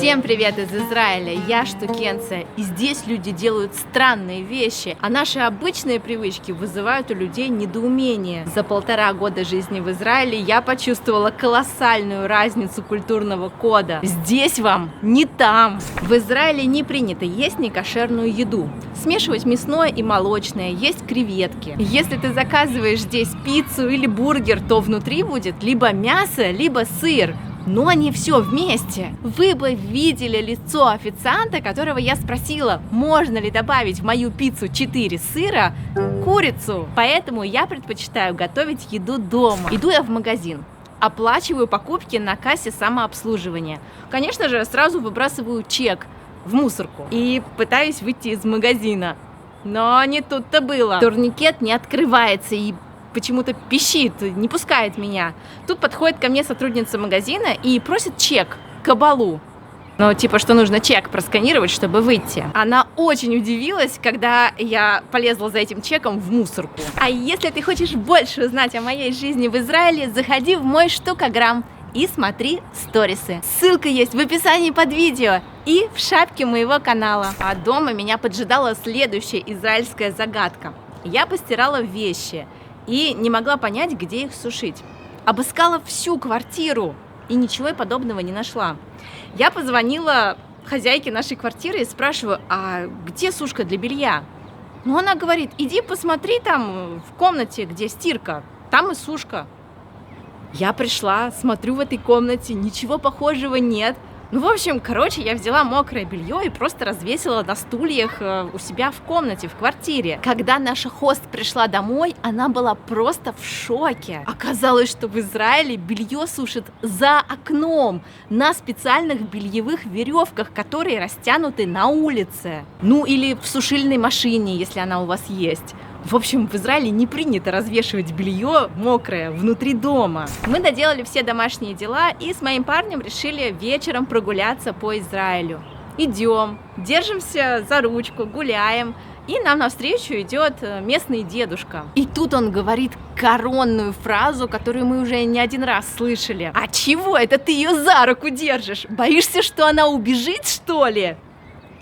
Всем привет из Израиля, я Штукенция, и здесь люди делают странные вещи, а наши обычные привычки вызывают у людей недоумение. За 1,5 года жизни в Израиле я почувствовала колоссальную разницу культурного кода. Здесь вам не там. В Израиле не принято есть некошерную еду, смешивать мясное и молочное, есть креветки. Если ты заказываешь здесь пиццу или бургер, то внутри будет либо мясо, либо сыр. Но не все вместе. Вы бы видели лицо официанта, которого я спросила, можно ли добавить в мою пиццу 4 сыра курицу. Поэтому я предпочитаю готовить еду дома. Иду я в магазин, оплачиваю покупки на кассе самообслуживания. Конечно же, сразу выбрасываю чек в мусорку и пытаюсь выйти из магазина. Но не тут-то было. Турникет не открывается и почему-то пищит, не пускает меня. Тут подходит ко мне сотрудница магазина и просит чек, кабалу. Ну, типа, что нужно чек просканировать, чтобы выйти. Она очень удивилась, когда я полезла за этим чеком в мусорку. А если ты хочешь больше узнать о моей жизни в Израиле, заходи в мой Штукаграм и смотри сторисы. Ссылка есть в описании под видео и в шапке моего канала. А дома меня поджидала следующая израильская загадка. Я постирала вещи и не могла понять, где их сушить. Обыскала всю квартиру и ничего подобного не нашла. Я позвонила хозяйке нашей квартиры и спрашиваю, а где сушка для белья? Ну, она говорит, иди посмотри там в комнате, где стирка, там и сушка. Я пришла, смотрю в этой комнате, ничего похожего нет. Ну, в общем, я взяла мокрое белье и просто развесила на стульях у себя в комнате, в квартире. Когда наша хост пришла домой, она была просто в шоке. Оказалось, что в Израиле белье сушат за окном, на специальных бельевых веревках, которые растянуты на улице. Ну, или в сушильной машине, если она у вас есть. В общем, в Израиле не принято развешивать белье мокрое внутри дома. Мы доделали все домашние дела и с моим парнем решили вечером прогуляться по Израилю. Идем, держимся за ручку, гуляем, и нам навстречу идет местный дедушка. И тут он говорит коронную фразу, которую мы уже не один раз слышали. А чего это ты ее за руку держишь? Боишься, что она убежит, что ли?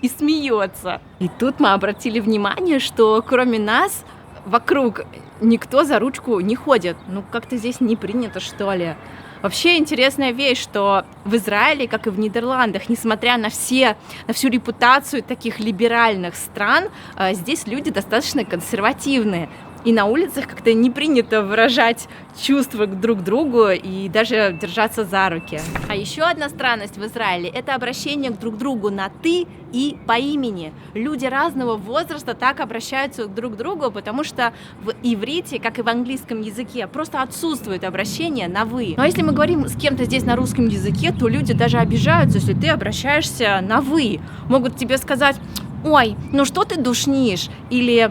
И смеется. И тут мы обратили внимание, что кроме нас вокруг никто за ручку не ходит. Ну, как-то здесь не принято, что ли. Вообще интересная вещь, что в Израиле, как и в Нидерландах, несмотря на всю репутацию таких либеральных стран, здесь люди достаточно консервативные. И на улицах как-то не принято выражать чувства друг к другу и даже держаться за руки. А еще одна странность в Израиле – это обращение друг к другу на «ты» и по имени. Люди разного возраста так обращаются друг к другу, потому что в иврите, как и в английском языке, просто отсутствует обращение на «вы». Но если мы говорим с кем-то здесь на русском языке, то люди даже обижаются, если ты обращаешься на «вы». Могут тебе сказать: «Ой, ну что ты душнишь?» Или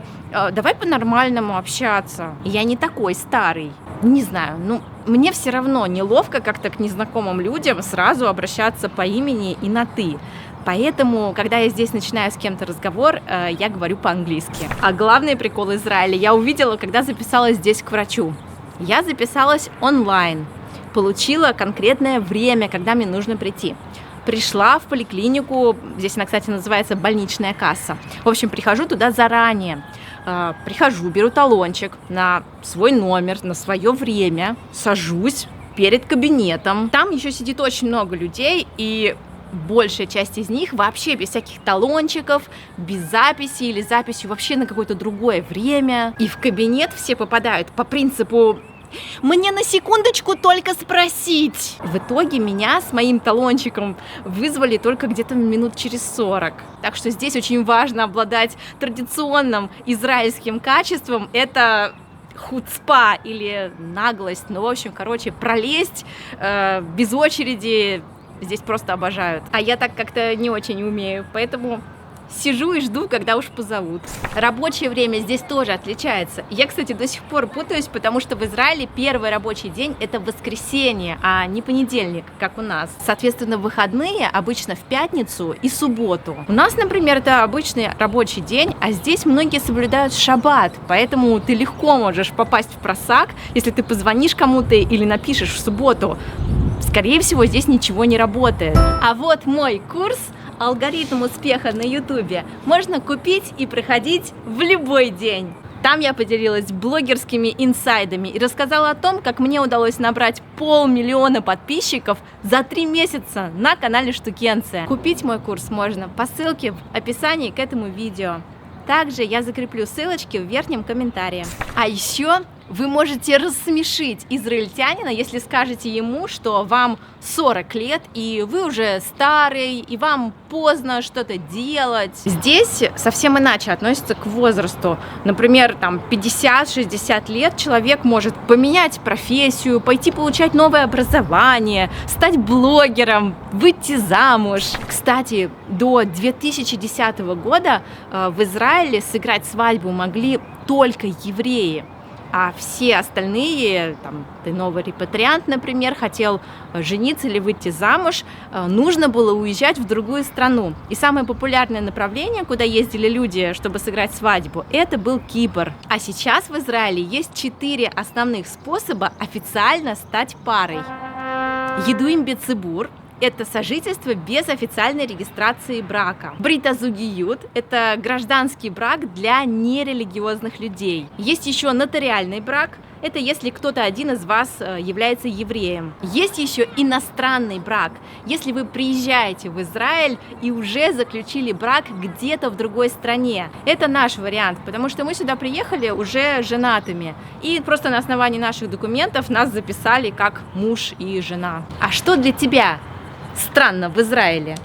«Давай по-нормальному общаться». Я не такой старый. Не знаю, мне все равно неловко как-то к незнакомым людям сразу обращаться по имени и на «ты». Поэтому, когда я здесь начинаю с кем-то разговор, я говорю по-английски. А главный прикол Израиля я увидела, когда записалась здесь к врачу. Я записалась онлайн, получила конкретное время, когда мне нужно прийти. Пришла в поликлинику, здесь она, кстати, называется больничная касса. В общем, прихожу туда заранее. Прихожу, беру талончик на свой номер, на свое время, сажусь перед кабинетом. Там еще сидит очень много людей, и большая часть из них вообще без всяких талончиков, без записи или записью вообще на какое-то другое время. И в кабинет все попадают по принципу «мне на секундочку только спросить». В итоге меня с моим талончиком вызвали только где-то минут через 40. Так что здесь очень важно обладать традиционным израильским качеством. Это хуцпа или наглость. Ну, в общем, пролезть без очереди здесь просто обожают. А я так как-то не очень умею, поэтому сижу и жду, когда уж позовут. Рабочее время здесь тоже отличается. Я, кстати, до сих пор путаюсь, потому что в Израиле первый рабочий день – это воскресенье, а не понедельник, как у нас. Соответственно, выходные обычно в пятницу и субботу. У нас, например, это обычный рабочий день, а здесь многие соблюдают шаббат, поэтому ты легко можешь попасть в просак, если ты позвонишь кому-то или напишешь в субботу: скорее всего, здесь ничего не работает. А вот мой курс «Алгоритм успеха» на YouTube можно купить и проходить в любой день. Там я поделилась блогерскими инсайдами и рассказала о том, как мне удалось набрать 500 000 подписчиков за 3 месяца на канале Штукенция. Купить мой курс можно по ссылке в описании к этому видео. Также я закреплю ссылочки в верхнем комментарии. А еще вы можете рассмешить израильтянина, если скажете ему, что вам 40 лет, и вы уже старый, и вам поздно что-то делать. Здесь совсем иначе относятся к возрасту. Например, там 50-60 лет человек может поменять профессию, пойти получать новое образование, стать блогером, выйти замуж. Кстати, до 2010 года в Израиле сыграть свадьбу могли только евреи. А все остальные, там, ты новый репатриант, например, хотел жениться или выйти замуж, нужно было уезжать в другую страну. И самое популярное направление, куда ездили люди, чтобы сыграть свадьбу, это был Кипр. А сейчас в Израиле есть 4 основных способа официально стать парой. Едуим бецибур – это сожительство без официальной регистрации брака. Брит азугиют – это гражданский брак для нерелигиозных людей. Есть еще нотариальный брак. Это если кто-то один из вас является евреем. Есть еще иностранный брак. Если вы приезжаете в Израиль и уже заключили брак где-то в другой стране. Это наш вариант, потому что мы сюда приехали уже женатыми. И просто на основании наших документов нас записали как муж и жена. А что для тебя странно в Израиле?